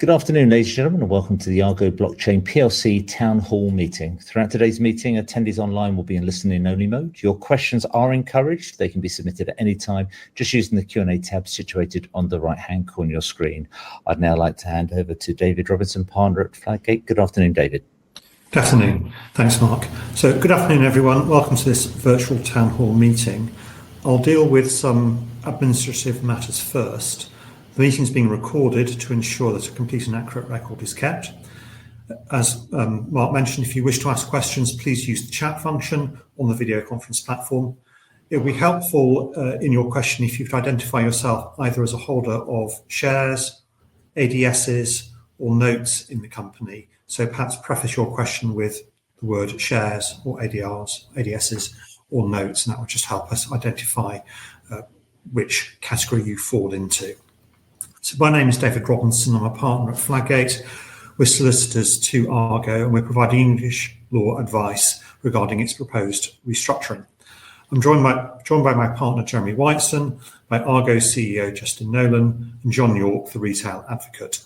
Good afternoon, ladies and gentlemen, and welcome to the Argo Blockchain PLC Town Hall meeting. Throughout today's meeting, attendees online will be in listen-in-only mode. Your questions are encouraged. They can be submitted at any time just using the Q&A tab situated on the right-hand corner of your screen. I'd now like to hand over to David Robinson, partner at Flaggate. Good afternoon, David. Good afternoon. Thanks, Mark. So good afternoon, everyone. Welcome to this virtual Town Hall meeting. I'll deal with some administrative matters first. The meeting is being recorded to ensure that a complete and accurate record is kept. As Mark mentioned, if you wish to ask questions, please use the chat function on the video conference platform. It will be helpful in your question if you could identify yourself either as a holder of shares, ADSs, or notes in the company. So perhaps preface your question with the word shares or ADSs or notes, and that would just help us identify which category you fall into. So my name is David Robinson. I'm a partner at Flaggate. We're solicitors to Argo, and we're providing English law advice regarding its proposed restructuring. I'm joined by my partner, Jeremy Whiteson, by Argo CEO, Justin Nolan, and John York, the retail advocate.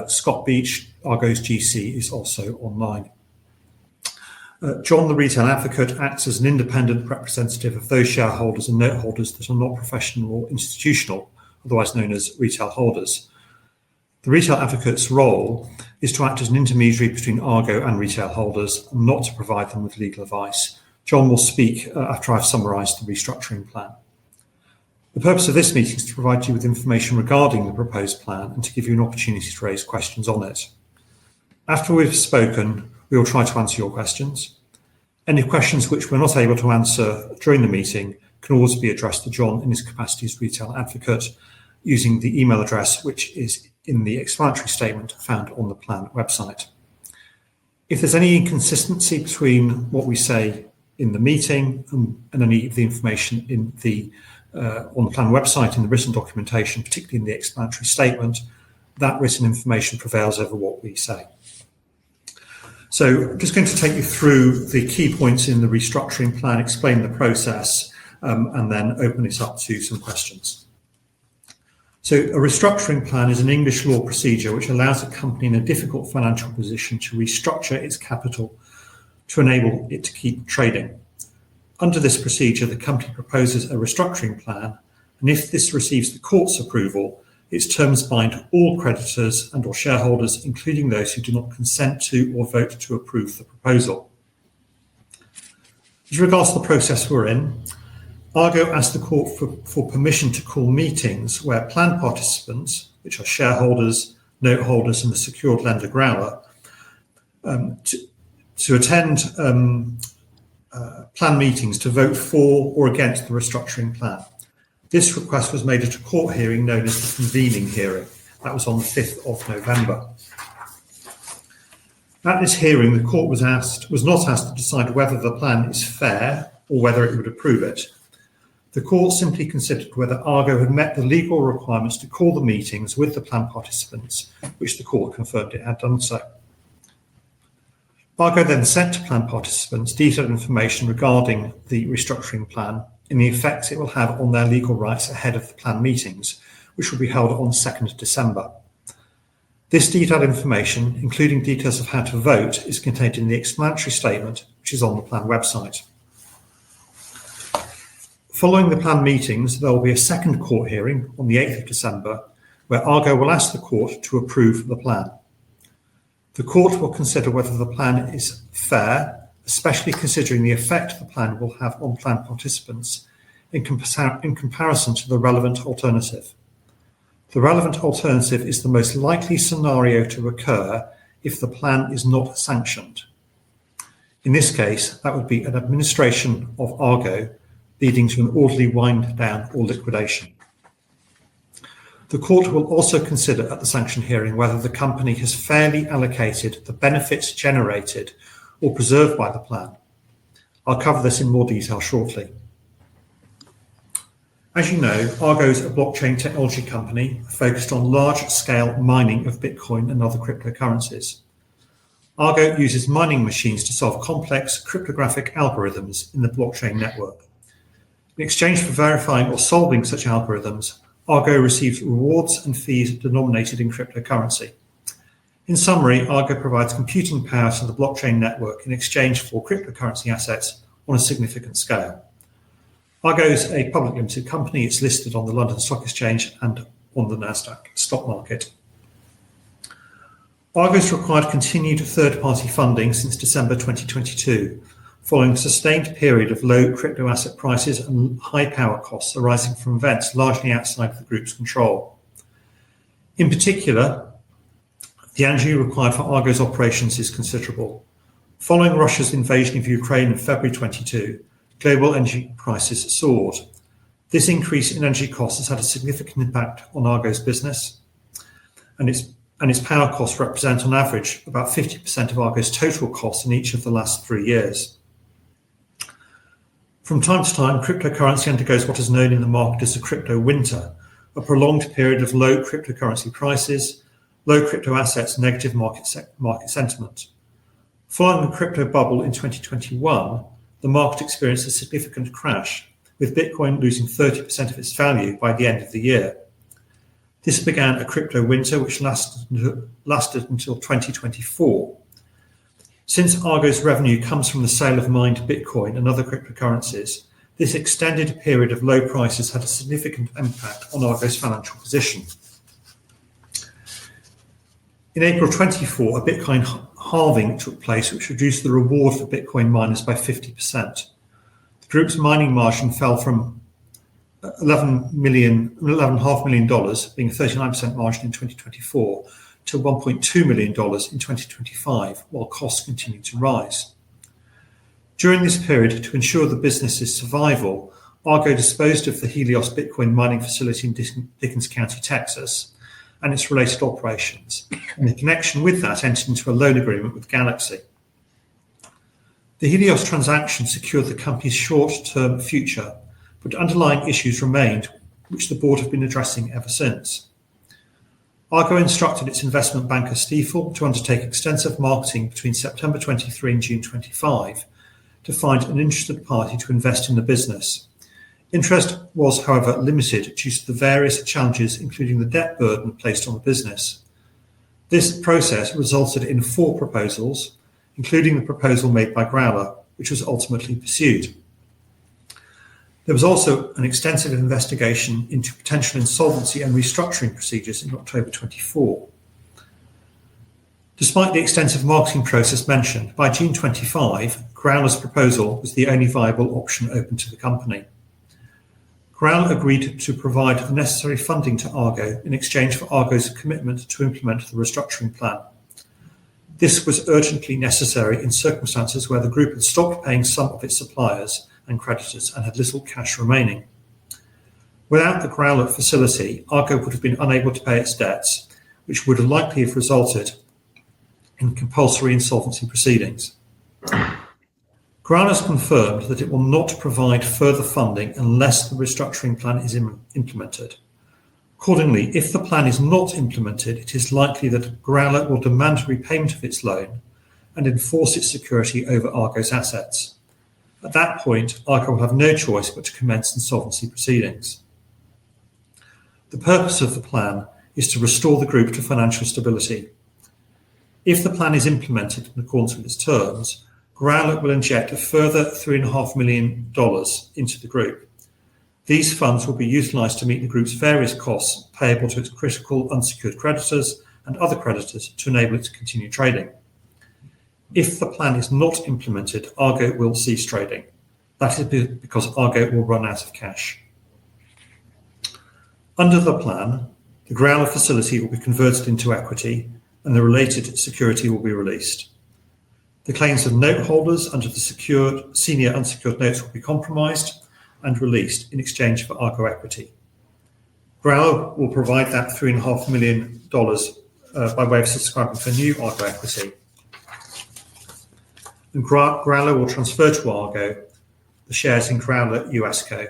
Scott Beach, Argo's GC, is also online. John, the retail advocate, acts as an independent representative of those shareholders and note holders that are not professional or institutional, otherwise known as retail holders. The retail advocate's role is to act as an intermediary between Argo and retail holders, and not to provide them with legal advice. John will speak after I've summarised the restructuring plan. The purpose of this meeting is to provide you with information regarding the proposed plan and to give you an opportunity to raise questions on it. After we've spoken, we will try to answer your questions. Any questions which we're not able to answer during the meeting can always be addressed to John in his capacity as retail advocate using the email address which is in the explanatory statement found on the plan website. If there's any inconsistency between what we say in the meeting and any of the information in the on the plan website in the written documentation, particularly in the explanatory statement, that written information prevails over what we say. So I'm just going to take you through the key points in the restructuring plan, explain the process, and then open it up to some questions. So a restructuring plan is an English law procedure which allows a company in a difficult financial position to restructure its capital to enable it to keep trading. Under this procedure, the company proposes a restructuring plan, and if this receives the court's approval, its terms bind all creditors and or shareholders, including those who do not consent to or vote to approve the proposal. As regards to the process we're in, Argo asked the court for permission to call meetings where plan participants, which are shareholders, note holders, and the secured lender growler, to attend plan meetings to vote for or against the restructuring plan. This request was made at a court hearing known as the convening hearing. That was on the 5th of November. At this hearing, the court was not asked to decide whether the plan is fair or whether it would approve it. The court simply considered whether Argo had met the legal requirements to call the meetings with the plan participants, which the court confirmed it had done so. Argo then sent to plan participants detailed information regarding the restructuring plan and the effects it will have on their legal rights ahead of the plan meetings, which will be held on 2nd of December. This detailed information, including details of how to vote, is contained in the explanatory statement, which is on the plan website. Following the plan meetings, there will be a second court hearing on the 8th of December, where Argo will ask the court to approve the plan. The court will consider whether the plan is fair, especially considering the effect the plan will have on plan participants in comparison to the relevant alternative. The relevant alternative is the most likely scenario to occur if the plan is not sanctioned. In this case, that would be an administration of Argo leading to an orderly wind down or liquidation. The court will also consider at the sanction hearing whether the company has fairly allocated the benefits generated or preserved by the plan. I'll cover this in more detail shortly. As you know, Argo is a blockchain technology company focused on large-scale mining of Bitcoin and other cryptocurrencies. Argo uses mining machines to solve complex cryptographic algorithms in the blockchain network. In exchange for verifying or solving such algorithms, Argo receives rewards and fees denominated in cryptocurrency. In summary, Argo provides computing power to the blockchain network in exchange for cryptocurrency assets on a significant scale. Argo is a public limited company. It's listed on the London Stock Exchange and on the Nasdaq stock market. Argo has required continued third-party funding since December 2022, following a sustained period of low crypto asset prices and high power costs arising from events largely outside of the group's control. In particular, the energy required for Argo's operations is considerable. Following Russia's invasion of Ukraine in February 2022, global energy prices soared. This increase in energy costs has had a significant impact on Argo's business, and its power costs represent on average about 50% of Argo's total costs in each of the last 3 years. From time to time, cryptocurrency undergoes what is known in the market as a crypto winter, a prolonged period of low cryptocurrency prices, low crypto assets, and negative market sentiment. Following the crypto bubble in 2021, the market experienced a significant crash, with Bitcoin losing 30% of its value by the end of the year. This began a crypto winter which lasted until 2024. Since Argo's revenue comes from the sale of mined Bitcoin and other cryptocurrencies, this extended period of low prices had a significant impact on Argo's financial position. In April 24, a Bitcoin halving took place, which reduced the reward for Bitcoin miners by 50%. The group's mining margin fell from $11.5 million, being a 39% margin in 2024, to $1.2 million in 2025, while costs continued to rise. During this period, to ensure the business's survival, Argo disposed of the Helios Bitcoin mining facility in Dickens County, Texas, and its related operations, and in connection with that entered into a loan agreement with Galaxy. The Helios transaction secured the company's short-term future, but underlying issues remained, which the board have been addressing ever since. Argo instructed its investment banker Stifel to undertake extensive marketing between September 23 and June 25 to find an interested party to invest in the business. Interest was, however, limited due to the various challenges, including the debt burden placed on the business. This process resulted in 4 proposals, including the proposal made by Growler, which was ultimately pursued. There was also an extensive investigation into potential insolvency and restructuring procedures in October 24. Despite the extensive marketing process mentioned, by June 25, Growler's proposal was the only viable option open to the company. Growler agreed to provide the necessary funding to Argo in exchange for Argo's commitment to implement the restructuring plan. This was urgently necessary in circumstances where the group had stopped paying some of its suppliers and creditors and had little cash remaining. Without the Growler facility, Argo would have been unable to pay its debts, which would likely have resulted in compulsory insolvency proceedings. Growler has confirmed that it will not provide further funding unless the restructuring plan is implemented. Accordingly, if the plan is not implemented, it is likely that Growler will demand repayment of its loan and enforce its security over Argo's assets. At that point, Argo will have no choice but to commence insolvency proceedings. The purpose of the plan is to restore the group to financial stability. If the plan is implemented in accordance with its terms, Growler will inject a further $3.5 million into the group. These funds will be utilised to meet the group's various costs payable to its critical unsecured creditors and other creditors to enable it to continue trading. If the plan is not implemented, Argo will cease trading. That is because Argo will run out of cash. Under the plan, the Growler facility will be converted into equity and the related security will be released. The claims of note holders under the senior unsecured notes will be compromised and released in exchange for Argo equity. Growler will provide that $3.5 million by way of subscribing for new Argo equity. And Growler will transfer to Argo the shares in Growler USCo,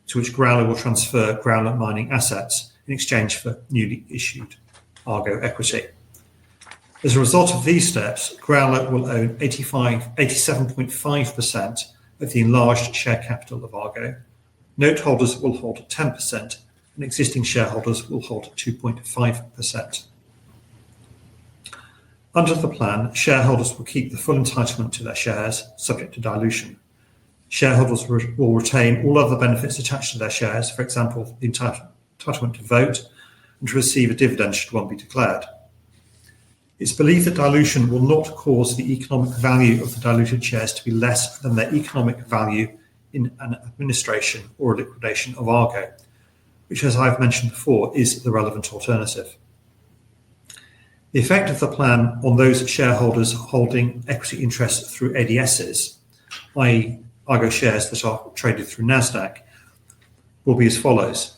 to which Growler will transfer Growler mining assets in exchange for newly issued Argo equity. As a result of these steps, Growler will own 87.5% of the enlarged share capital of Argo. Note holders will hold 10%, and existing shareholders will hold 2.5%. Under the plan, shareholders will keep the full entitlement to their shares, subject to dilution. Shareholders will retain all other benefits attached to their shares, for example, the entitlement to vote and to receive a dividend should one be declared. It's believed that dilution will not cause the economic value of the diluted shares to be less than their economic value in an administration or a liquidation of Argo, which, as I've mentioned before, is the relevant alternative. The effect of the plan on those shareholders holding equity interests through ADSs, i.e. Argo shares that are traded through NASDAQ, will be as follows.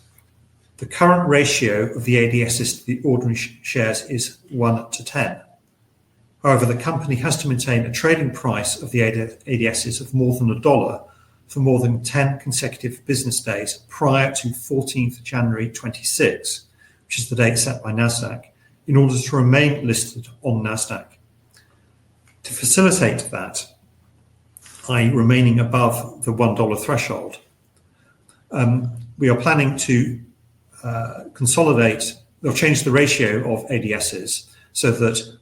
The current ratio of the ADSs to the ordinary shares is 1 to 10. However, the company has to maintain a trading price of the ADSs of more than $1 for more than 10 consecutive business days prior to 14th January 26, which is the date set by NASDAQ, in order to remain listed on NASDAQ. To facilitate that, i.e. remaining above the $1 threshold, we are planning to consolidate or change the ratio of ADSs so that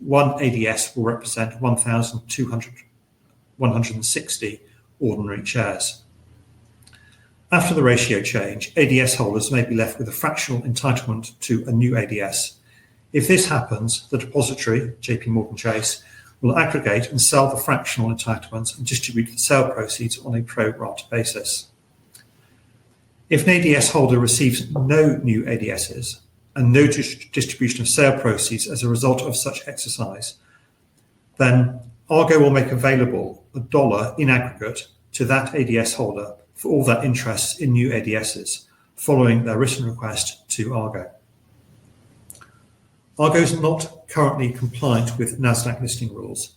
one ADS will represent 1,160 ordinary shares. After the ratio change, ADS holders may be left with a fractional entitlement to a new ADS. If this happens, the depository, JP Morgan Chase, will aggregate and sell the fractional entitlements and distribute the sale proceeds on a pro rata basis. If an ADS holder receives no new ADSs and no distribution of sale proceeds as a result of such exercise, then Argo will make available $1 in aggregate to that ADS holder for all their interests in new ADSs, following their written request to Argo. Argo is not currently compliant with NASDAQ listing rules,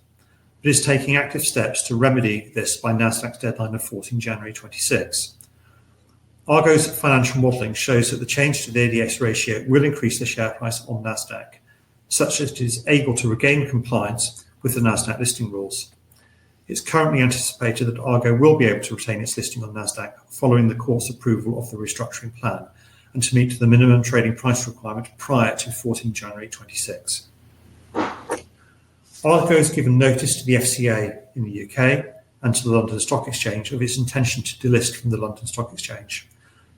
but is taking active steps to remedy this by NASDAQ's deadline of 14 January 26. Argo's financial modelling shows that the change to the ADS ratio will increase the share price on NASDAQ, such that it is able to regain compliance with the NASDAQ listing rules. It's currently anticipated that Argo will be able to retain its listing on NASDAQ following the court's approval of the restructuring plan and to meet the minimum trading price requirement prior to 14 January 26. Argo has given notice to the FCA in the UK and to the London Stock Exchange of its intention to delist from the London Stock Exchange,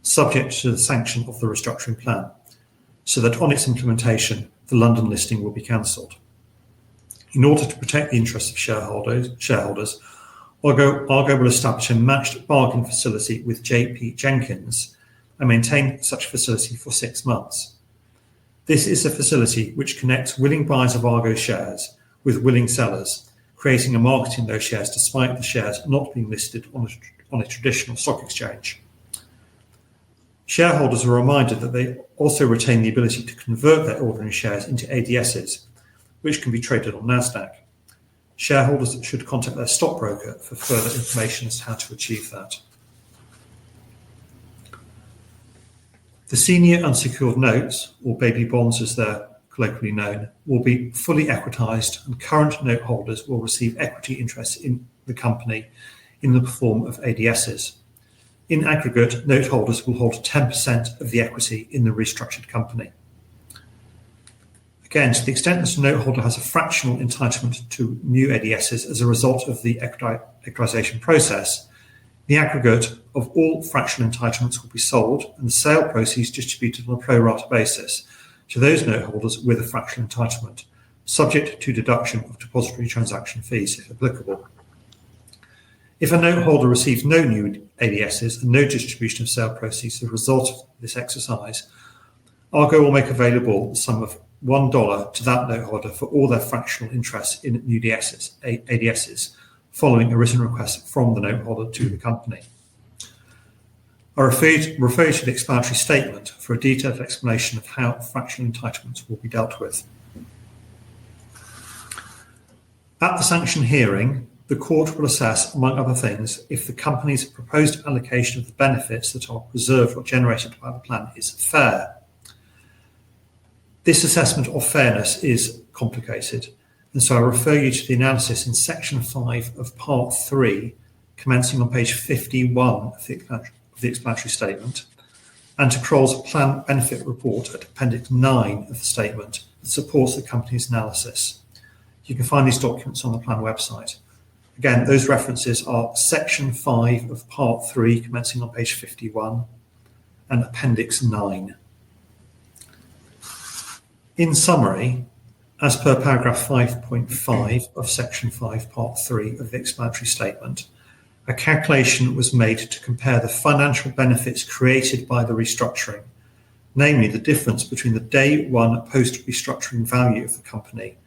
subject to the sanction of the restructuring plan, so that on its implementation, the London listing will be cancelled. In order to protect the interests of shareholders, Argo will establish a matched bargain facility with JP Jenkins and maintain such facility for 6 months. This is a facility which connects willing buyers of Argo shares with willing sellers, creating a market in those shares despite the shares not being listed on a traditional stock exchange. Shareholders are reminded that they also retain the ability to convert their ordinary shares into ADSs, which can be traded on NASDAQ. Shareholders should contact their stockbroker for further information as to how to achieve that. The senior unsecured notes, or baby bonds as they're colloquially known, will be fully equitised, and current note holders will receive equity interest in the company in the form of ADSs. In aggregate, note holders will hold 10% of the equity in the restructured company. Again, to the extent that a note holder has a fractional entitlement to new ADSs as a result of the equitisation process, the aggregate of all fractional entitlements will be sold and the sale proceeds distributed on a pro rata basis to those note holders with a fractional entitlement, subject to deduction of depository transaction fees if applicable. If a note holder receives no new ADSs and no distribution of sale proceeds as a result of this exercise, Argo will make available the sum of $1 to that note holder for all their fractional interests in new ADSs, following a written request from the note holder to the company. I refer you to the explanatory statement for a detailed explanation of how fractional entitlements will be dealt with. At the sanction hearing, the court will assess, among other things, if the company's proposed allocation of the benefits that are preserved or generated by the plan is fair. This assessment of fairness is complicated, and so I refer you to the analysis in section 5 of part 3, commencing on page 51 of the explanatory statement, and to Kroll's plan benefit report at Appendix 9 of the statement that supports the company's analysis. You can find these documents on the plan website. Again, those references are Section 5 of Part 3, commencing on page 51, and Appendix 9. In summary, as per paragraph 5.5 of Section 5, Part 3 of the explanatory statement, a calculation was made to compare the financial benefits created by the restructuring, namely the difference between the day one post-restructuring value of the company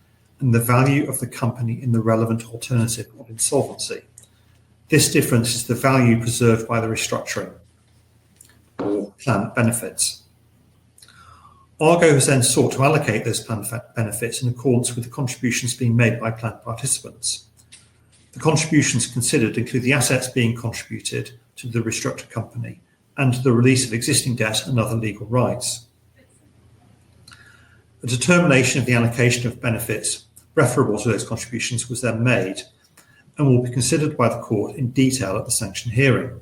and the value of the company in the relevant alternative of insolvency. This difference is the value preserved by the restructuring, or plan benefits. Argo has then sought to allocate those plan benefits in accordance with the contributions being made by plan participants. The contributions considered include the assets being contributed to the restructured company and the release of existing debt and other legal rights. A determination of the allocation of benefits referable to those contributions was then made and will be considered by the court in detail at the sanction hearing.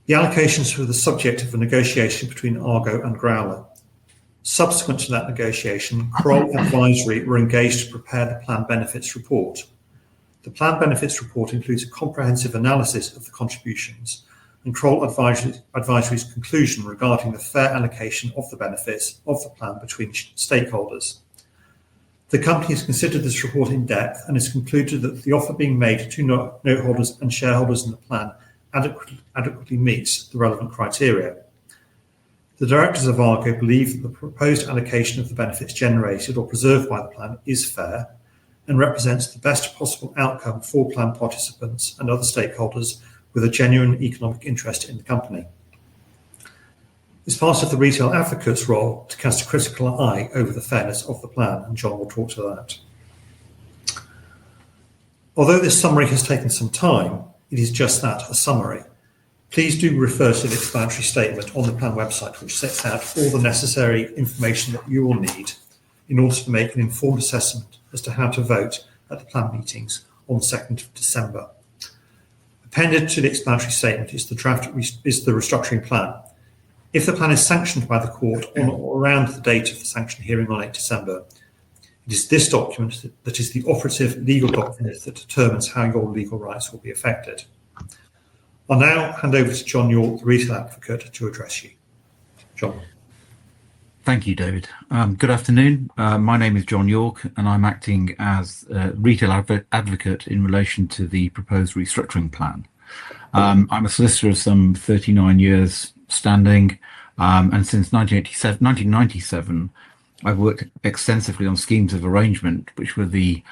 The allocations were the subject of a negotiation between Argo and Growler. Subsequent to that negotiation, Kroll Advisory were engaged to prepare the plan benefits report. The plan benefits report includes a comprehensive analysis of the contributions and Kroll Advisory's conclusion regarding the fair allocation of the benefits of the plan between stakeholders. The company has considered this report in depth and has concluded that the offer being made to note holders and shareholders in the plan adequately meets the relevant criteria. The directors of Argo believe that the proposed allocation of the benefits generated or preserved by the plan is fair and represents the best possible outcome for plan participants and other stakeholders with a genuine economic interest in the company. It's part of the retail advocate's role to cast a critical eye over the fairness of the plan, and John will talk to that. Although this summary has taken some time, it is just that, a summary. Please do refer to the explanatory statement on the plan website, which sets out all the necessary information that you will need in order to make an informed assessment as to how to vote at the plan meetings on the 2nd of December. Appended to the explanatory statement is the restructuring plan. If the plan is sanctioned by the court on or around the date of the sanction hearing on 8 December, it is this document that is the operative legal document that determines how your legal rights will be affected. I'll now hand over to John York, the retail advocate, to address you. John. Thank you, David. Good afternoon. My name is John York, and I'm acting as retail advocate in relation to the proposed restructuring plan. I'm a solicitor of some 39 years standing, and since 1997, I've worked extensively on schemes of arrangement, which were the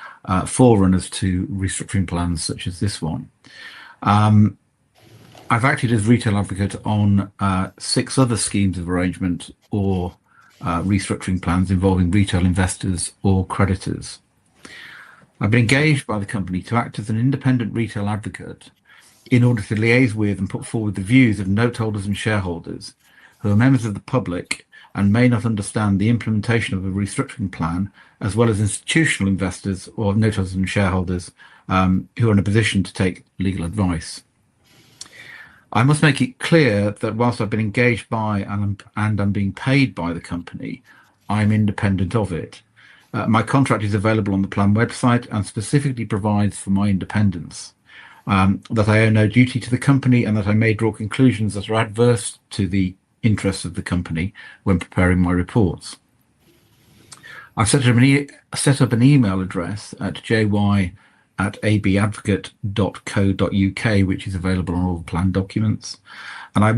forerunners to restructuring plans such as this one. I've acted as retail advocate on 6 other schemes of arrangement or restructuring plans involving retail investors or creditors. I've been engaged by the company to act as an independent retail advocate in order to liaise with and put forward the views of note holders and shareholders who are members of the public and may not understand the implementation of a restructuring plan, as well as institutional investors or note holders and shareholders who are in a position to take legal advice. I must make it clear that whilst I've been engaged by and I'm being paid by the company, I'm independent of it. My contract is available on the plan website and specifically provides for my independence, that I owe no duty to the company and that I may draw conclusions that are adverse to the interests of the company when preparing my reports. I've set up an email address at jy@abadvocate.co.uk, which is available on all the plan documents. And I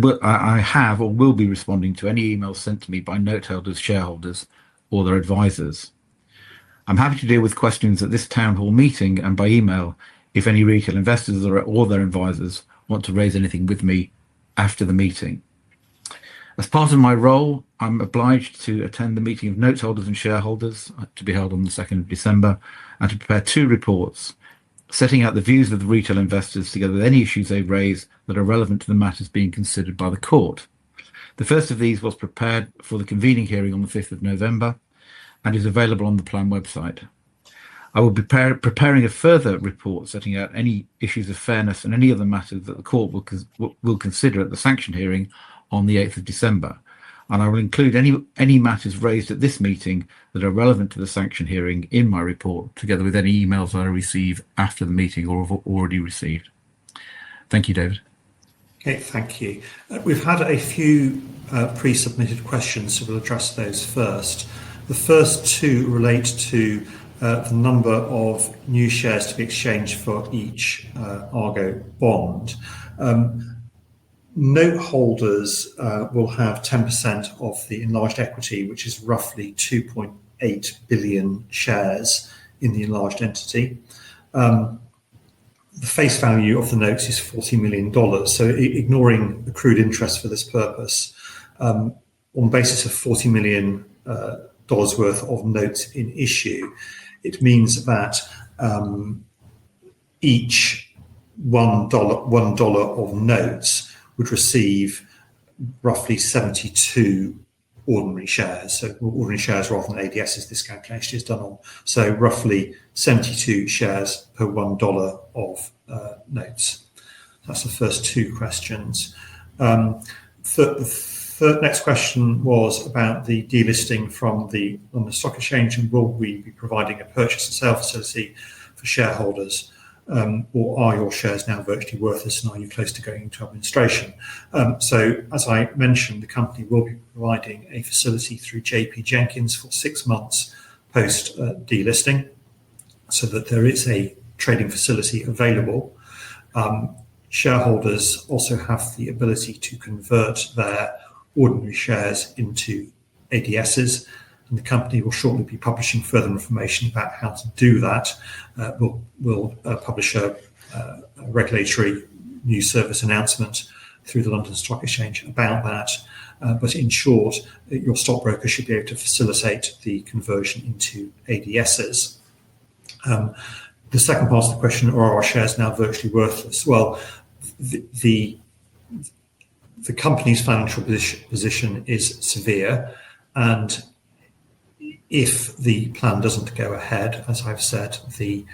have or will be responding to any emails sent to me by note holders, shareholders, or their advisors. I'm happy to deal with questions at this town hall meeting and by email if any retail investors or their advisors want to raise anything with me after the meeting. As part of my role, I'm obliged to attend the meeting of note holders and shareholders to be held on the 2nd of December and to prepare 2 reports setting out the views of the retail investors together with any issues they raise that are relevant to the matters being considered by the court. The first of these was prepared for the convening hearing on the 5th of November and is available on the plan website. I will be preparing a further report setting out any issues of fairness and any other matters that the court will consider at the sanction hearing on the 8th of December, and I will include any matters raised at this meeting that are relevant to the sanction hearing in my report, together with any emails I receive after the meeting or have already received. Thank you, David. Okay, thank you. We've had a few pre-submitted questions, so we'll address those first. The first two relate to the number of new shares to be exchanged for each Argo bond. Note holders will have 10% of the enlarged equity, which is roughly 2.8 billion shares in the enlarged entity. The face value of the notes is $40 million. So ignoring accrued interest for this purpose, on the basis of $40 million worth of notes in issue, it means that each $1 of notes would receive roughly 72 ordinary shares. So ordinary shares rather than ADSs, this calculation is done on. So roughly 72 shares per $1 of notes. That's the first two questions. The next question was about the delisting from the London Stock Exchange, and will we be providing a purchase and sale facility for shareholders? Or are your shares now virtually worthless, and are you close to going into administration? So, as I mentioned, the company will be providing a facility through JP Jenkins for 6 months post delisting, so that there is a trading facility available. Shareholders also have the ability to convert their ordinary shares into ADSs, and the company will shortly be publishing further information about how to do that. We'll publish a regulatory news service announcement through the London Stock Exchange about that. But in short, your stockbroker should be able to facilitate the conversion into ADSs. The second part of the question, are our shares now virtually worthless? Well, the company's financial position is severe, and if the plan doesn't go ahead, as I've said, the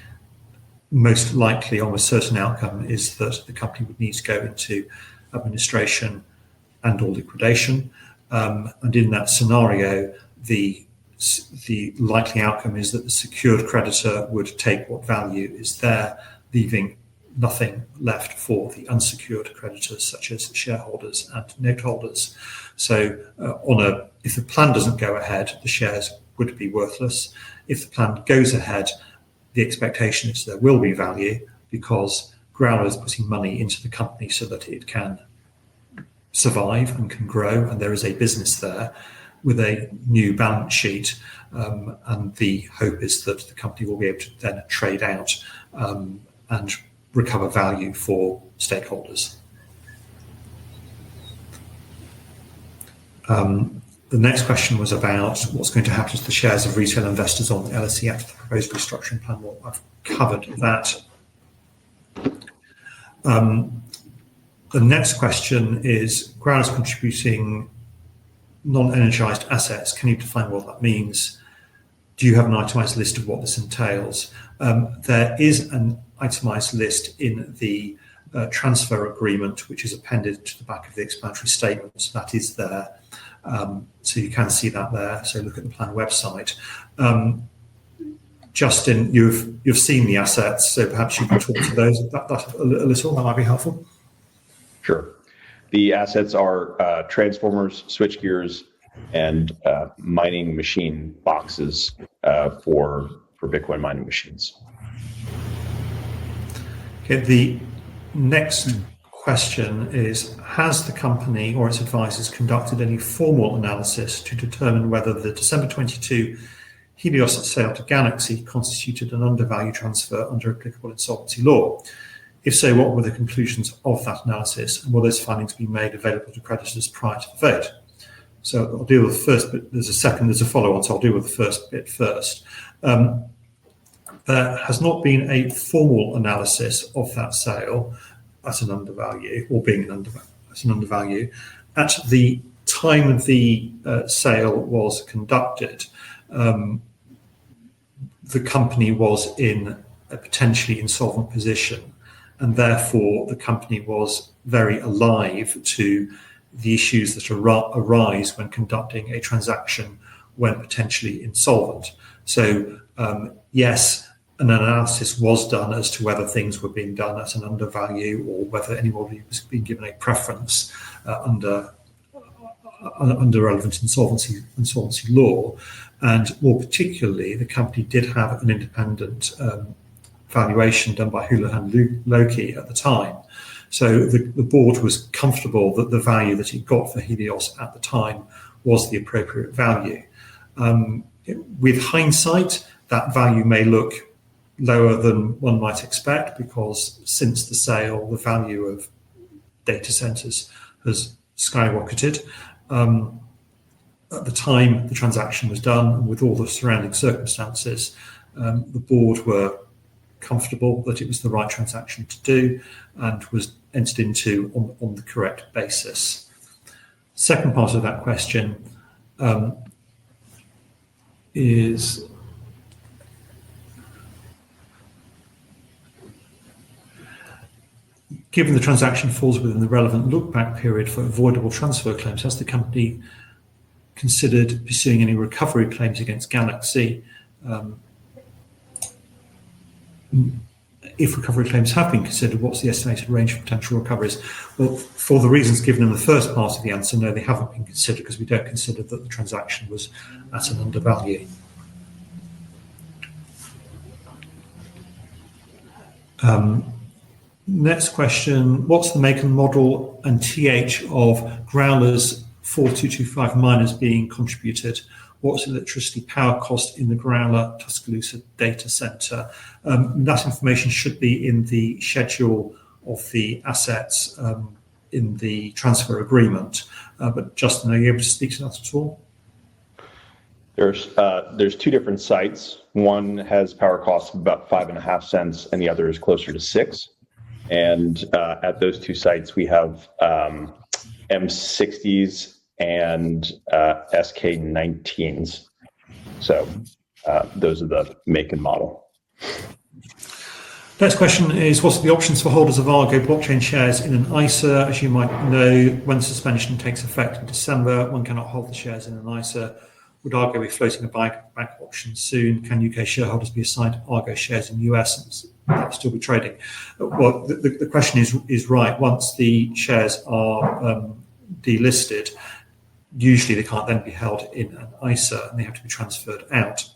most likely, almost certain outcome is that the company would need to go into administration and or liquidation. And in that scenario, the likely outcome is that the secured creditor would take what value is there, leaving nothing left for the unsecured creditors, such as shareholders and note holders. So if the plan doesn't go ahead, the shares would be worthless. If the plan goes ahead, the expectation is there will be value, because Growler is putting money into the company so that it can survive and can grow, and there is a business there with a new balance sheet, and the hope is that the company will be able to then trade out and recover value for stakeholders. The next question was about what's going to happen to the shares of retail investors on the LSE after the proposed restructuring plan. Well, I've covered that. The next question is, Growler's contributing non-energised assets. Can you define what that means? Do you have an itemised list of what this entails? There is an itemised list in the transfer agreement, which is appended to the back of the explanatory statement. So that is there. So you can see that there. So look at the plan website. Justin, you've seen the assets, so perhaps you can talk to those a little. That might be helpful. Sure. The assets are transformers, switchgears, and mining machine boxes for Bitcoin mining machines. Okay. The next question is, has the company or its advisors conducted any formal analysis to determine whether the December 22 Helios sale to Galaxy constituted an undervalue transfer under applicable insolvency law? If so, what were the conclusions of that analysis, and will those findings be made available to creditors prior to the vote? So I'll deal with the first bit. There's a follow-on, so I'll deal with the first bit first. There has not been a formal analysis of that sale as an undervalue, or being as an undervalue. At the time the sale was conducted, the company was in a potentially insolvent position, and therefore the company was very alive to the issues that arise when conducting a transaction when potentially insolvent. So yes, an analysis was done as to whether things were being done at an undervalue or whether anybody was being given a preference under relevant insolvency law. And more particularly, the company did have an independent valuation done by Houlihan Lokey at the time. So the board was comfortable that the value that it got for Helios at the time was the appropriate value. With hindsight, that value may look lower than one might expect, because since the sale, the value of data centers has skyrocketed. At the time the transaction was done, and with all the surrounding circumstances, the board were comfortable that it was the right transaction to do and was entered into on the correct basis. Second part of that question is given the transaction falls within the relevant look-back period for avoidable transfer claims, has the company considered pursuing any recovery claims against Galaxy? If recovery claims have been considered, what's the estimated range of potential recoveries? Well, for the reasons given in the first part of the answer, no, they haven't been considered, because we don't consider that the transaction was at an undervalue. Next question, what's the make and model and TH of Growler's 4225 miners being contributed? What's the electricity power cost in the Growler Tuscaloosa data center? That information should be in the schedule of the assets in the transfer agreement. But Justin, are you able to speak to that at all? There's two different sites. One has power costs of about 5.5 cents, and the other is closer to 6. And at those two sites, we have M60s and SK19s. So those are the make and model. Next question is, what's the options for holders of Argo blockchain shares in an ISA? As you might know, when suspension takes effect in December, one cannot hold the shares in an ISA. Would Argo be floating a buyback option soon? Can UK shareholders be assigned Argo shares in US and still be trading? Well, the question is right. Once the shares are delisted, usually they can't then be held in an ISA and they have to be transferred out.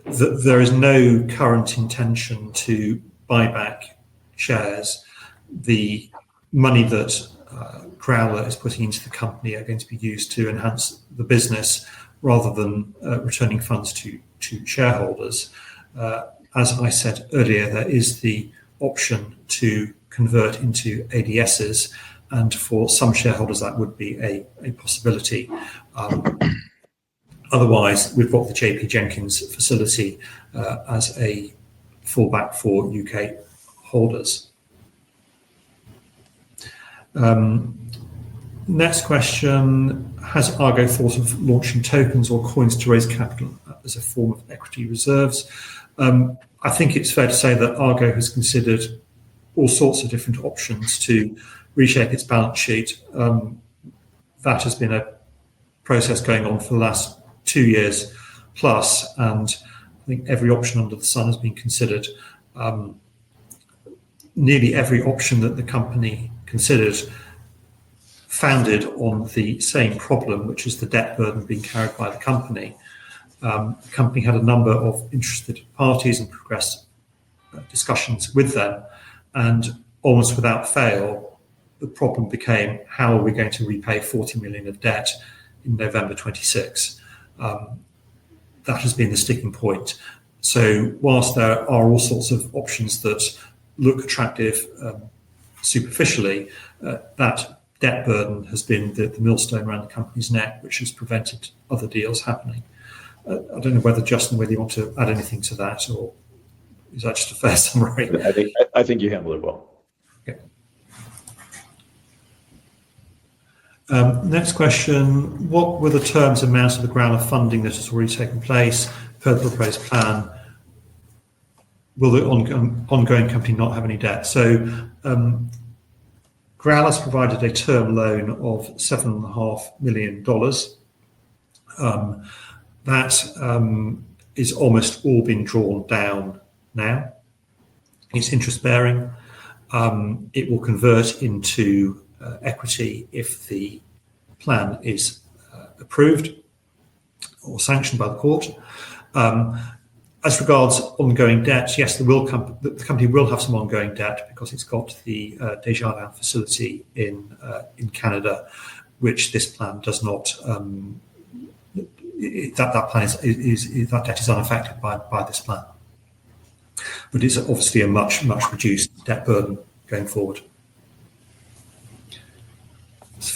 There is no current intention to buy back shares. The money that Growler is putting into the company are going to be used to enhance the business rather than returning funds to shareholders. As I said earlier, there is the option to convert into ADSs, and for some shareholders that would be a possibility. Otherwise, we've got the JP Jenkins facility as a fallback for UK holders. Next question, has Argo thought of launching tokens or coins to raise capital as a form of equity reserves? I think it's fair to say that Argo has considered all sorts of different options to reshape its balance sheet. That has been a process going on for the last 2 years plus, and I think every option under the sun has been considered. Nearly every option that the company considered founded on the same problem, which is the debt burden being carried by the company. The company had a number of interested parties and progressed discussions with them, and almost without fail, the problem became, how are we going to repay 40 million of debt in November 26? That has been the sticking point. So whilst there are all sorts of options that look attractive superficially, that debt burden has been the millstone around the company's neck, which has prevented other deals happening. I don't know whether, Justin, whether you want to add anything to that, or is that just a fair summary? I think you handled it well. Okay. Next question, what were the terms and amounts of the Growler funding that has already taken place per the proposed plan? will the ongoing company not have any debt? So Growler's provided a term loan of $7.5 million. That is almost all been drawn down now. It's interest bearing. It will convert into equity if the plan is approved or sanctioned by the court. As regards ongoing debt, yes, the company will have some ongoing debt because it's got the Desjardins facility in Canada, which this plan does not. That plan that debt is unaffected by this plan, but it's obviously a much reduced debt burden going forward.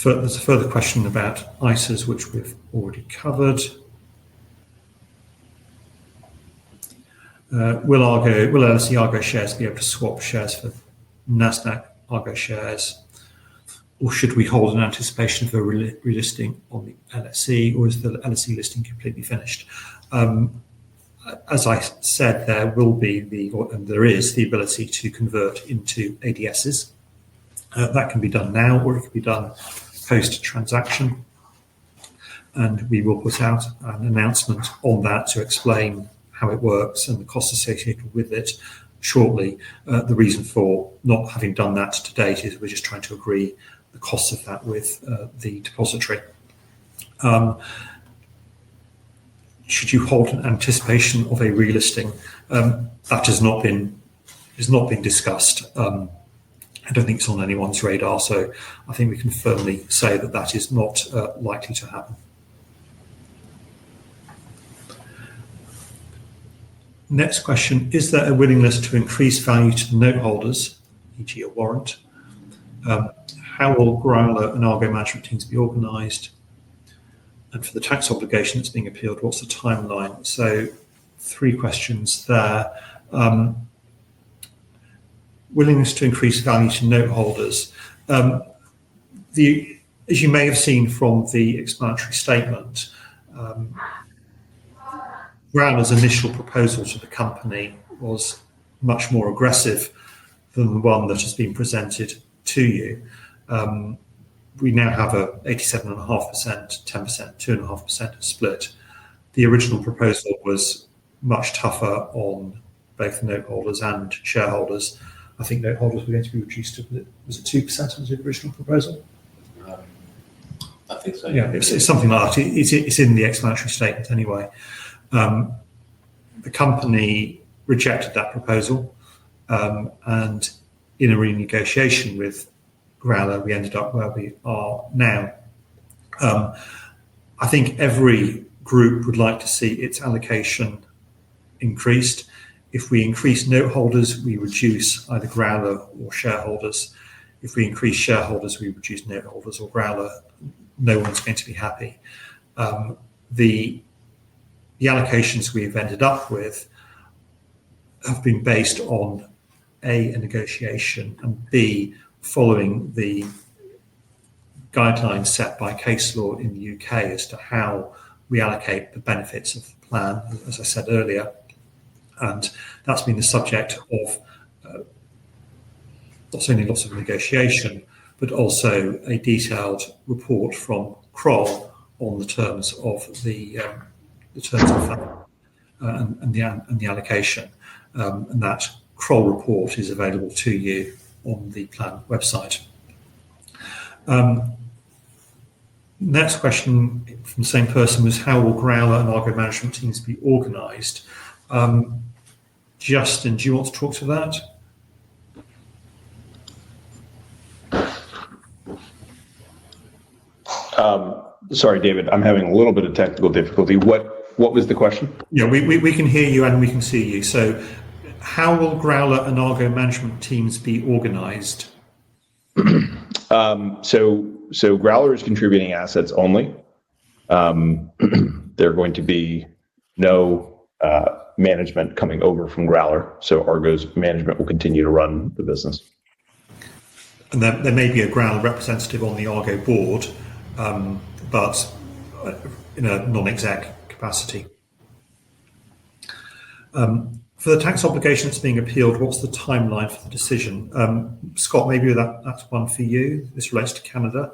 There's a further question about ISAs, which we've already covered. Will LSE Argo shares be able to swap shares for Nasdaq Argo shares, or should we hold in anticipation of a relisting on the LSE, or is the LSE listing completely finished? As I said, there will be there is the ability to convert into ADSs. That can be done now, or it can be done post-transaction, and we will put out an announcement on that to explain how it works and the costs associated with it shortly. The reason for not having done that to date is we're just trying to agree the costs of that with the depository. Should you hold an anticipation of a relisting? That has not been discussed. I don't think it's on anyone's radar, so I think we can firmly say that that is not likely to happen. Next question, is there a willingness to increase value to the note holders, e.g. a warrant? How will Growler and Argo management teams be organised? And for the tax obligation that's being appealed, what's the timeline? So 3 questions there. Willingness to increase value to note holders. As you may have seen from the explanatory statement, Growler's initial proposal to the company was much more aggressive than the one that has been presented to you. We now have a 87.5%, 10%, 2.5% split. The original proposal was much tougher on both note holders and shareholders. I think note holders were going to be reduced to, was it 2% of the original proposal? I think so. Yeah, it's something like that. It's in the explanatory statement anyway. The company rejected that proposal, and in a renegotiation with Growler, we ended up where we are now. I think every group would like to see its allocation increased. If we increase note holders, we reduce either Growler or shareholders. If we increase shareholders, we reduce note holders or Growler. No one's going to be happy. The allocations we've ended up with have been based on A, a negotiation, and B, following the guidelines set by case law in the UK as to how we allocate the benefits of the plan, as I said earlier. And that's been the subject of not only lots of negotiation, but also a detailed report from Kroll on the terms of that and the allocation. And that Kroll report is available to you on the plan website. Next question from the same person was, how will Growler and Argo management teams be organised? Justin, do you want to talk to that? Sorry, David, I'm having a little bit of technical difficulty. What was the question? Yeah, we can hear you and we can see you. So how will Growler and Argo management teams be organised? So Growler is contributing assets only. There are going to be no management coming over from Growler, so Argo's management will continue to run the business. And there may be a Growler representative on the Argo board, but in a non-exec capacity. For the tax obligation that's being appealed, what's the timeline for the decision? Scott, maybe that's one for you. This relates to Canada.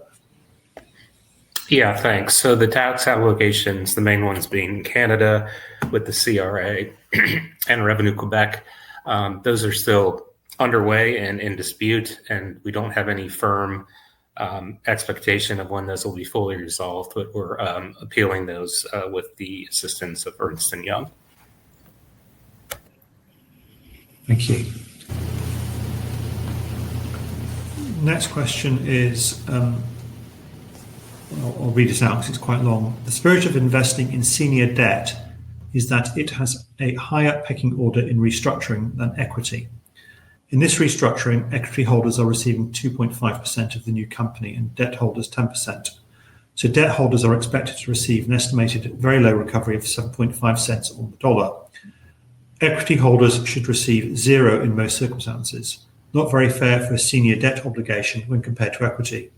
Yeah, thanks. So the tax obligations, the main ones being Canada with the CRA and Revenue Quebec, those are still underway and in dispute, and we don't have any firm expectation of when those will be fully resolved, but we're appealing those with the assistance of Ernst & Young. Thank you. Next question is, I'll read it out because it's quite long. The spirit of investing in senior debt is that it has a higher pecking order in restructuring than equity. In this restructuring, equity holders are receiving 2.5% of the new company and debt holders 10%. So debt holders are expected to receive an estimated very low recovery of 7.5 cents on the dollar. Equity holders should receive zero in most circumstances. Not very fair for a senior debt obligation when compared to equity.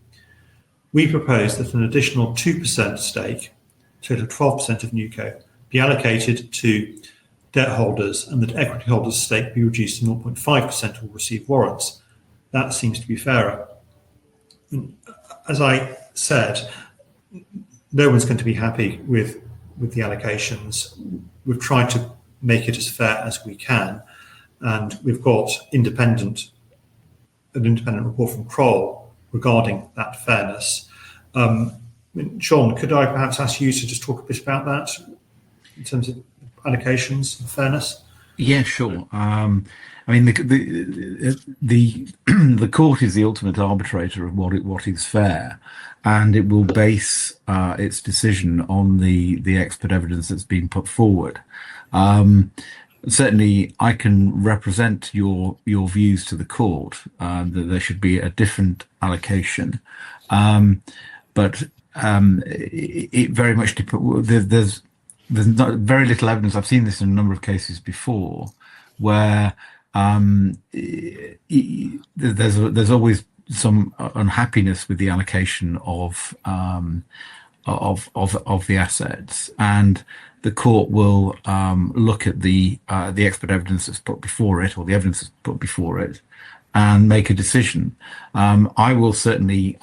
We propose that an additional 2% stake, total 12% of NewCo, be allocated to debt holders and that equity holders' stake be reduced to 0.5% or receive warrants. That seems to be fairer. As I said, no one's going to be happy with the allocations. We've tried to make it as fair as we can, and we've got an independent report from Kroll regarding that fairness. Sean, could I perhaps ask you to just talk a bit about that in terms of allocations and fairness? Yeah, sure. I mean, the court is the ultimate arbitrator of what is fair, and it will base its decision on the expert evidence that's been put forward. Certainly, I can represent your views to the court that there should be a different allocation, but it very much depends. There's not very little evidence. I've seen this in a number of cases before, where there's always some unhappiness with the allocation of the assets, and the court will look at the expert evidence that's put before it, or the evidence that's put before it, and make a decision. I will certainly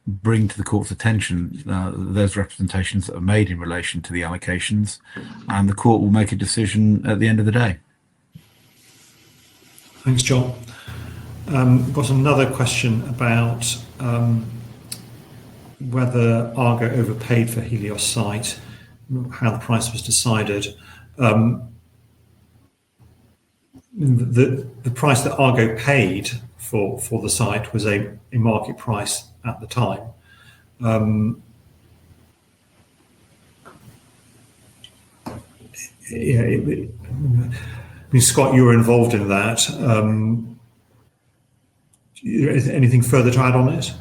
bring to the court's attention those representations that are made in relation to the allocations, and the court will make a decision at the end of the day. Thanks, John. We've got another question about whether Argo overpaid for Helios site, how the price was decided. The price that Argo paid for the site was a market price at the time. I mean, Scott, you were involved in that. Anything further to add on it?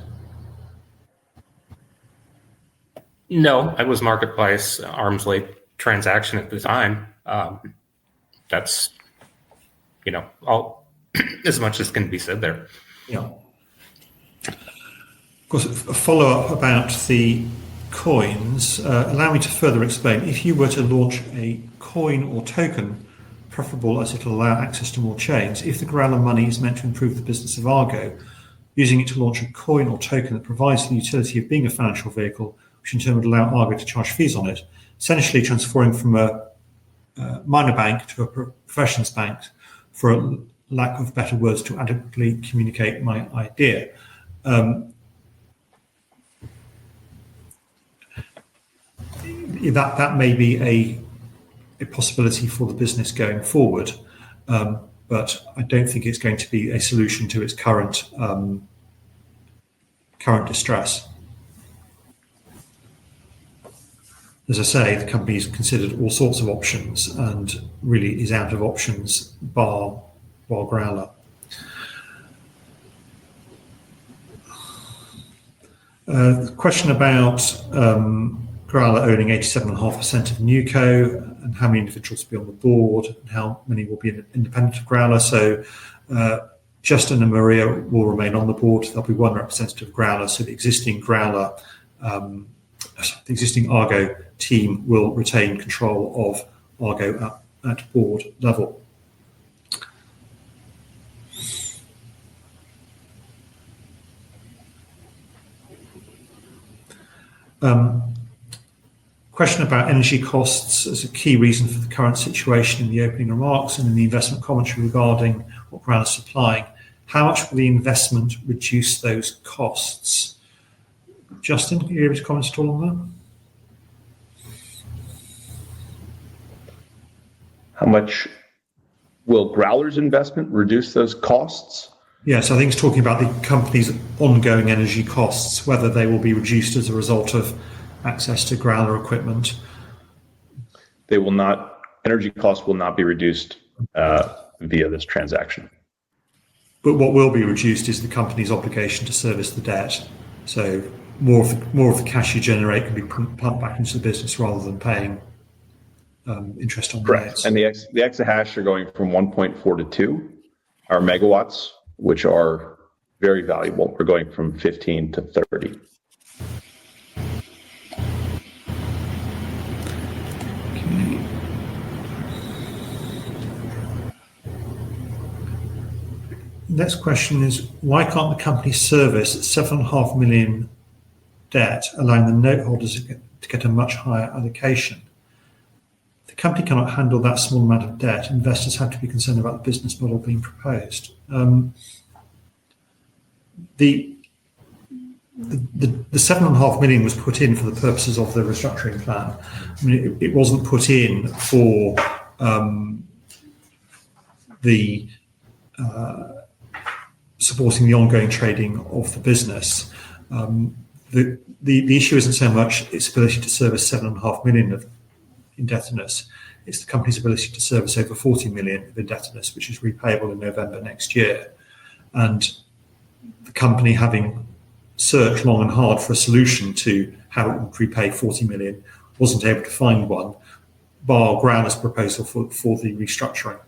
No, it was market price, arm's length transaction at the time. That's, all as much as can be said there. Yeah. Of course, a follow-up about the coins. Allow me to further explain. If you were to launch a coin or token, preferable as it will allow access to more chains, if the Growler money is meant to improve the business of Argo, using it to launch a coin or token that provides the utility of being a financial vehicle, which in turn would allow Argo to charge fees on it, essentially transforming from a minor bank to a professions bank, for a lack of better words to adequately communicate my idea. That may be a possibility for the business going forward, but I don't think it's going to be a solution to its current distress. As I say, the company's considered all sorts of options and really is out of options bar Growler. The question about Growler owning 87.5% of NewCo and how many individuals will be on the board and how many will be independent of Growler. So Justin and Maria will remain on the board. There'll be one representative of Growler. So the existing Argo team will retain control of Argo at board level. Question about energy costs as a key reason for the current situation in the opening remarks and in the investment commentary regarding what Brown is supplying. How much will the investment reduce those costs? Justin, are you able to comment at all on that? How much will Growler's investment reduce those costs? Yes, I think it's talking about the company's ongoing energy costs, whether they will be reduced as a result of access to Growler equipment. They will not. Energy costs will not be reduced via this transaction. But what will be reduced is the company's obligation to service the debt. So more of the cash you generate can be pumped back into the business rather than paying interest on the Correct. And the exahash are going from 1.4 to 2. Our megawatts, which are very valuable, are going from 15 to 30. Next question is, why can't the company service 7.5 million debt, allowing the note holders to get a much higher allocation? The company cannot handle that small amount of debt. Investors have to be concerned about the business model being proposed. The 7.5 million was put in for the purposes of the restructuring plan. I mean, it wasn't put in for supporting the ongoing trading of the business. The issue isn't so much its ability to service 7.5 million of indebtedness. It's the company's ability to service over 40 million of indebtedness, which is repayable in November next year. And the company, having searched long and hard for a solution to how it would repay 40 million, wasn't able to find one, bar Growler's proposal for the restructuring.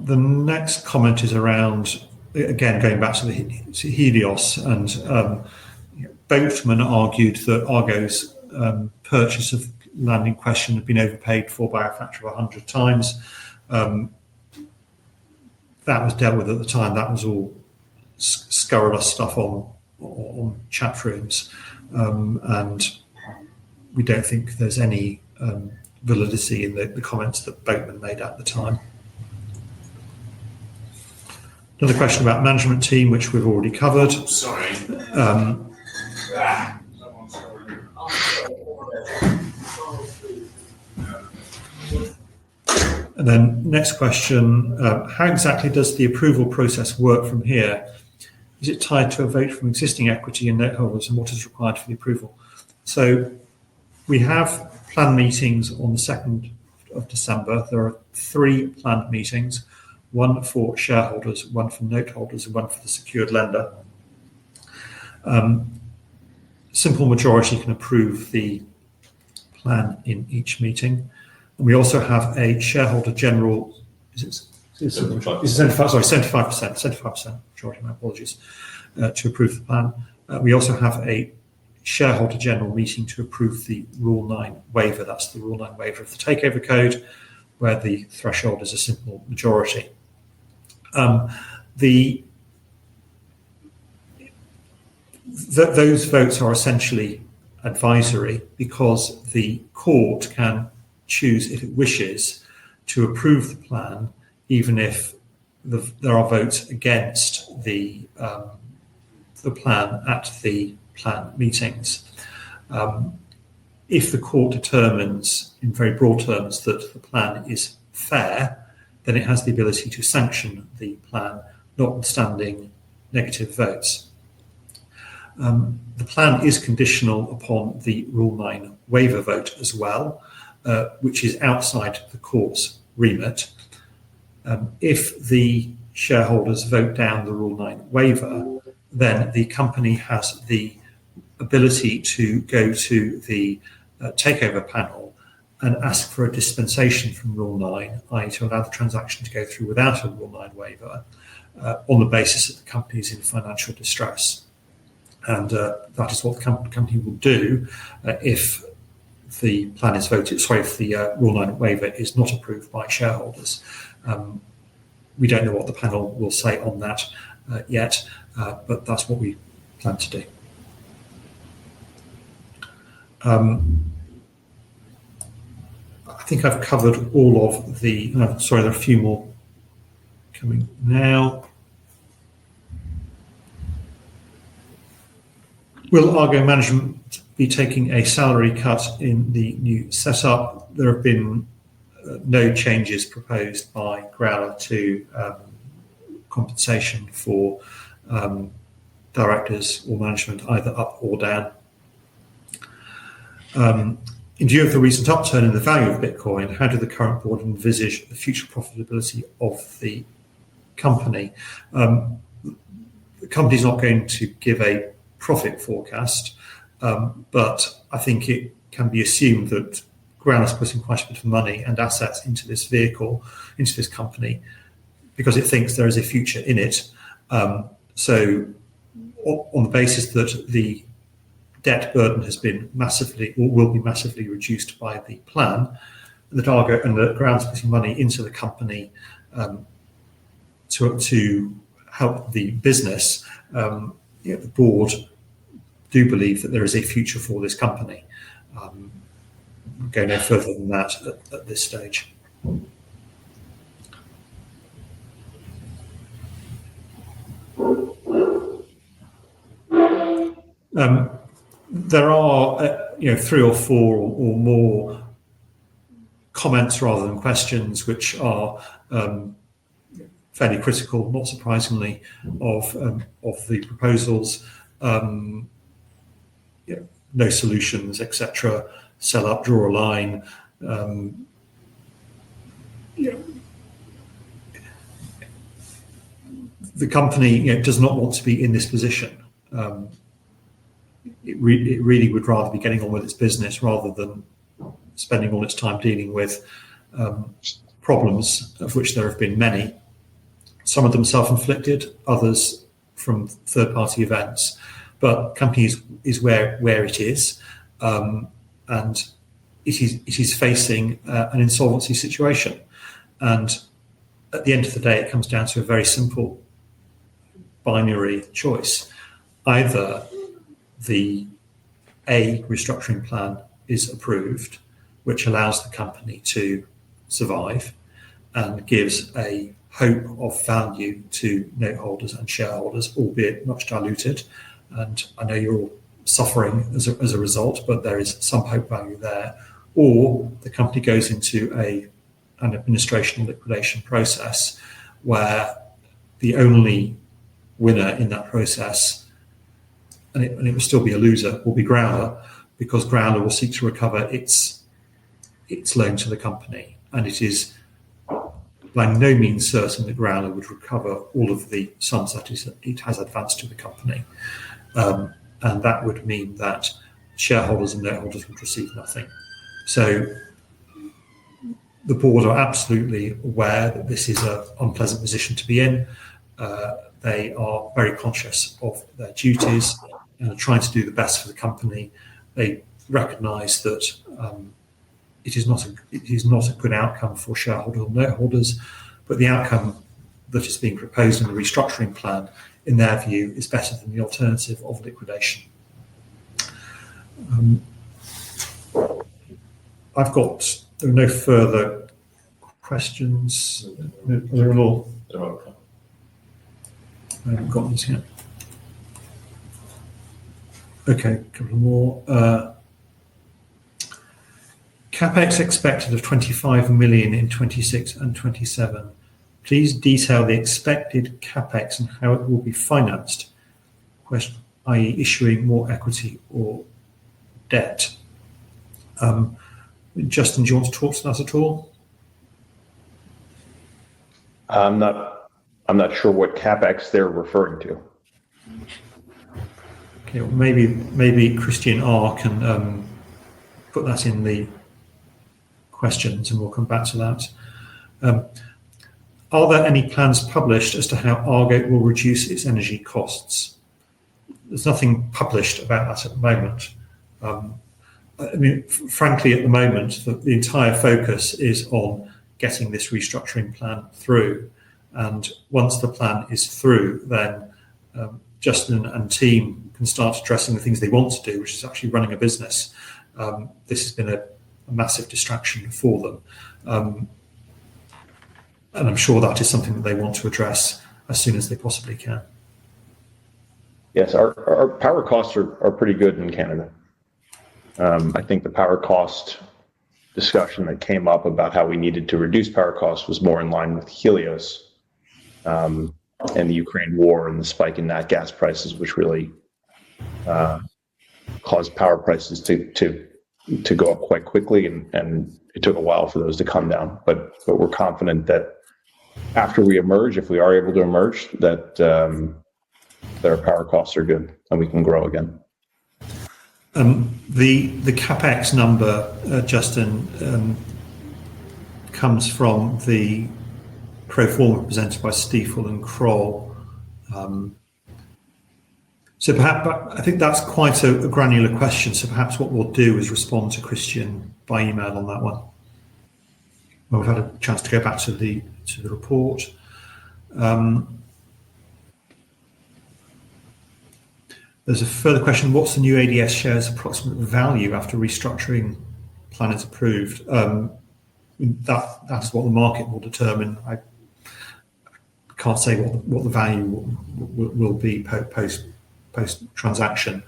The next comment is around, again, going back to Helios, and Boatman argued that Argo's purchase of land in question had been overpaid for by a factor of 100 times. That was dealt with at the time. That was all scurrilous stuff on chat rooms, and we don't think there's any validity in the comments that Boatman made at the time. Another question about management team, which we've already covered. Sorry. And then next question, how exactly does the approval process work from here? Is it tied to a vote from existing equity and note holders, and what is required for the approval? So we have planned meetings on the 2nd of December. There are 3 planned meetings. One for shareholders, one for note holders, and one for the secured lender. Simple majority can approve the plan in each meeting. And we also have a shareholder general, is it 75% majority, my apologies, to approve the plan. We also have a shareholder general meeting to approve the Rule 9 waiver. That's the Rule 9 waiver of the takeover code, where the threshold is a simple majority. Those votes are essentially advisory, because the court can choose, if it wishes, to approve the plan, even if there are votes against the plan at the plan meetings. If the court determines, in very broad terms, that the plan is fair, then it has the ability to sanction the plan, notwithstanding negative votes. The plan is conditional upon the Rule 9 waiver vote as well, which is outside the court's remit. If the shareholders vote down the Rule 9 waiver, then the company has the ability to go to the takeover panel and ask for a dispensation from Rule 9, i.e. to allow the transaction to go through without a Rule 9 waiver, on the basis that the company is in financial distress. And that is what the company will do if the plan is voted, if the Rule 9 waiver is not approved by shareholders. We don't know what the panel will say on that yet, but that's what we plan to do. I think I've covered all of the, sorry, there are a few more coming now. Will Argo management be taking a salary cut in the new setup? There have been no changes proposed by Growler to compensation for directors or management, either up or down. In view of the recent upturn in the value of Bitcoin, how do the current board envisage the future profitability of the company? The company's not going to give a profit forecast, but I think it can be assumed that Growler's putting quite a bit of money and assets into this vehicle, into this company, because it thinks there is a future in it. So on the basis that the debt burden has been massively, or will be massively reduced by the plan, that Argo and that Growler's putting money into the company to help the business, the board do believe that there is a future for this company. Go no further than that at this stage. There are 3 or 4 or more comments rather than questions, which are fairly critical, not surprisingly, of the proposals. No solutions, etc. Sell up, draw a line. The company does not want to be in this position. It really would rather be getting on with its business rather than spending all its time dealing with problems, of which there have been many. Some of them self-inflicted, others from third-party events. But company is where it is, and it is facing an insolvency situation. And at the end of the day, it comes down to a very simple binary choice. Either the restructuring plan is approved, which allows the company to survive and gives a hope of value to note holders and shareholders, albeit much diluted. And I know you're all suffering as a result, but there is some hope value there. Or the company goes into an administration or liquidation process where the only winner in that process, and it will still be a loser, will be Growler, because Growler will seek to recover its loan to the company. And it is by no means certain that Growler would recover all of the sums that it has advanced to the company. And that would mean that shareholders and note holders would receive nothing. So the board are absolutely aware that this is an unpleasant position to be in. They are very conscious of their duties and are trying to do the best for the company. They recognise that it is not a good outcome for shareholders or note holders, but the outcome that is being proposed in the restructuring plan, in their view, is better than the alternative of liquidation. There are no further questions. There are all. I haven't got this yet. Okay, a couple more. CapEx expected of 25 million in 26 and 27. Please detail the expected CapEx and how it will be financed. Question, i.e. issuing more equity or debt. Justin, do you want to talk to that at all? I'm not sure what CapEx they're referring to. Okay, well, maybe Christian R can put that in the questions, and we'll come back to that. Are there any plans published as to how Argo will reduce its energy costs? there's nothing published about that at the moment. I mean, frankly, at the moment, the entire focus is on getting this restructuring plan through. And once the plan is through, then Justin and team can start addressing the things they want to do, which is actually running a business. This has been a massive distraction for them. And I'm sure that is something that they want to address as soon as they possibly can. Yes, our power costs are pretty good in Canada. I think the power cost discussion that came up about how we needed to reduce power costs was more in line with Helios and the Ukraine war and the spike in nat gas prices, which really caused power prices to go up quite quickly, and it took a while for those to come down. But we're confident that after we emerge, if we are able to emerge, that our power costs are good and we can grow again. The capex number, Justin, comes from the pro forma presented by Stiefel and Kroll. So perhaps, I think that's quite a granular question. So perhaps what we'll do is respond to Christian by email on that one. Well, we've had a chance to go back to the report. There's a further question. What's the new ADS shares approximate value after restructuring plan is approved? That's what the market will determine. I can't say what the value will be post transaction,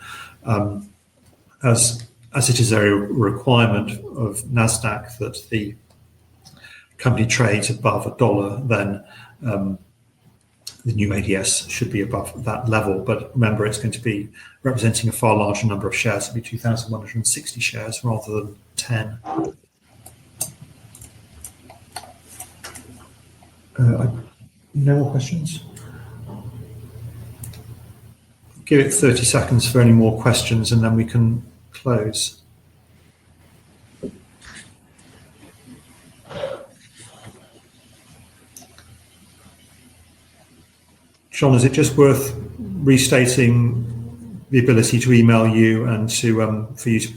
as it is a requirement of NASDAQ that the company trades above $1, then the new ADS should be above that level. But remember, it's going to be representing a far larger number of shares. It'll be 2,160 shares rather than 10. No more questions? Give it 30 seconds for any more questions and then we can close. John, is it just worth restating the ability to email you and to for you to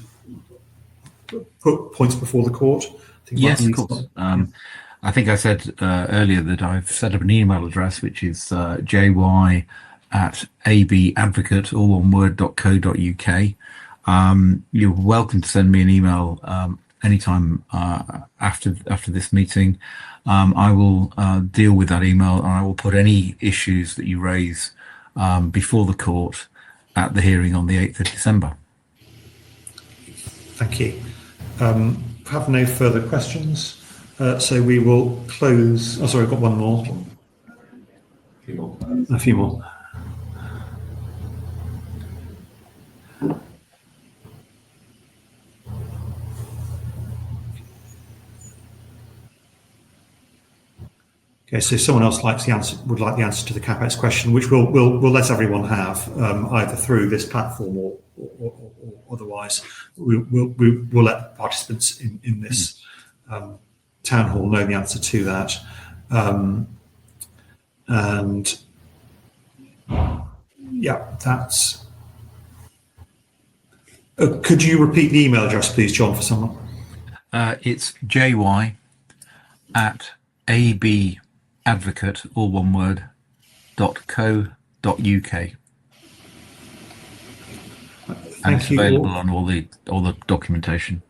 put points before the court? Yes, of course. I think I said earlier that I've set up an email address, which is jy@abadvocate.co.uk. You're welcome to send me an email anytime after this meeting. I will deal with that email, and I will put any issues that you raise before the court at the hearing on the 8th of December. Thank you. Have no further questions. So we will close. Oh, sorry, I've got one more. A few more. Okay, so someone else would like the answer to the CapEx question, which we'll let everyone have, either through this platform or otherwise. We'll let participants in this town hall know the answer to that. And yeah, that's. Could you repeat the email address, please, John, for someone? It's jy@abadvocate, all one word, .co.uk. And it's available on all the documentation.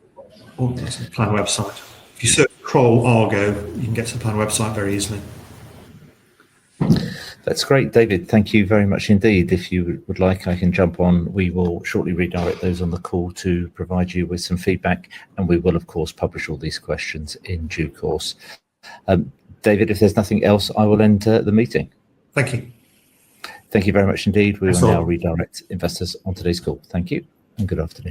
On the plan website. If you search Kroll Argo, you can get to the plan website very easily. That's great, David. Thank you very much indeed. If you would like, I can jump on. We will shortly redirect those on the call to provide you with some feedback, and we will, of course, publish all these questions in due course. David, if there's nothing else, I will end the meeting. Thank you. Thank you very much indeed. We will now redirect investors on today's call. Thank you and good afternoon.